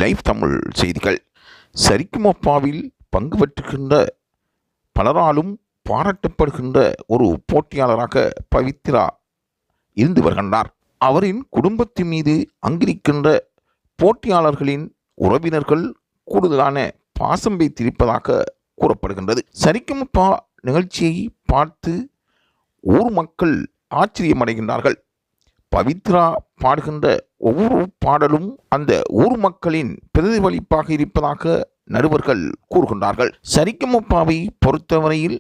Live Tamil செய்திகள். சரிகமபாவில் பங்கு பெற்றுகின்ற பலராலும் பாராட்டப்படுகின்ற ஒரு போட்டியாளராக பவித்ரா இருந்து வருகின்றார். அவரின் குடும்பத்தின் மீது அங்கிருக்கின்ற போட்டியாளர்களின் உறவினர்கள் கூடுதலான பாசம் வைத்திருப்பதாக கூறப்படுகின்றது. சரிகமபா நிகழ்ச்சியை பார்த்து ஊர் மக்கள் ஆச்சரியமடைகின்றார்கள். பவித்ரா பாடுகின்ற ஒவ்வொரு பாடலும் அந்த ஊர் மக்களின் பிரதிபலிப்பாக இருப்பதாக நடுவர்கள் கூறுகின்றார்கள். சரிகமபாவை பொறுத்தவரையில்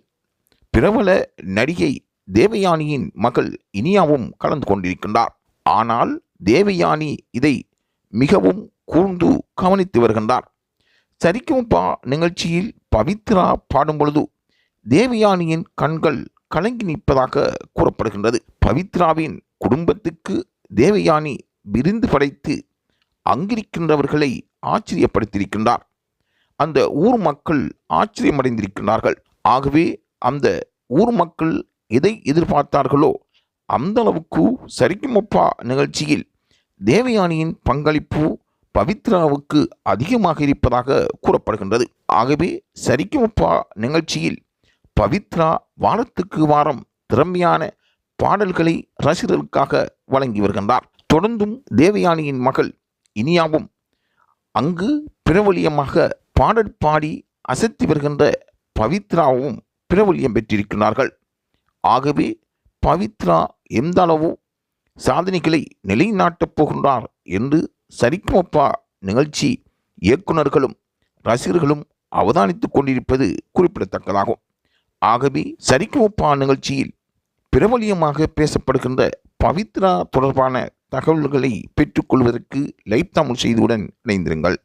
பிரபல நடிகை தேவயானியின் மகள் இனியாவும் கலந்து கொண்டிருக்கின்றார். ஆனால் தேவயானி இதை மிகவும் கூர்ந்து கவனித்து வருகின்றார். சரிகமபா நிகழ்ச்சியில் பவித்ரா பாடும் பொழுது தேவயானியின் கண்கள் கலங்கி நிற்பதாக கூறப்படுகின்றது. பவித்ராவின் குடும்பத்துக்கு தேவயானி விருந்து படைத்து அங்கிருக்கின்றவர்களை ஆச்சரியப்படுத்தியிருக்கின்றார். அந்த ஊர் மக்கள் ஆச்சரியமடைந்திருக்கிறார்கள். ஆகவே அந்த ஊர் மக்கள் எதை எதிர்பார்த்தார்களோ அந்த அளவுக்கு சரிகமபா நிகழ்ச்சியில் தேவயானியின் பங்களிப்பு பவித்ராவுக்கு அதிகமாக இருப்பதாக கூறப்படுகின்றது. ஆகவே சரிகமபா நிகழ்ச்சியில் பவித்ரா வாரத்துக்கு வாரம் திறமையான பாடல்களை ரசிகர்களுக்காக வழங்கி வருகின்றார். தொடர்ந்தும் தேவயானியின் மகள் இனியாவும் அங்கு பிரபலியமாக பாடல் பாடி அசத்தி வருகின்ற பவித்ராவும் பிரபலியம் பெற்றிருக்கிறார்கள். ஆகவே பவித்ரா எந்த அளவு சாதனைகளை நிலைநாட்டப் போகின்றார் என்று சரிகமபா நிகழ்ச்சி இயக்குநர்களும் ரசிகர்களும் அவதானித்துக் கொண்டிருப்பது குறிப்பிடத்தக்கதாகும். ஆகவே சரிகமபா நிகழ்ச்சியில் பிரபலியமாக பேசப்படுகின்ற பவித்ரா தொடர்பான தகவல்களை பெற்றுக்கொள்வதற்கு லைவ் தமிழ் செய்தியுடன் இணைந்திருங்கள்.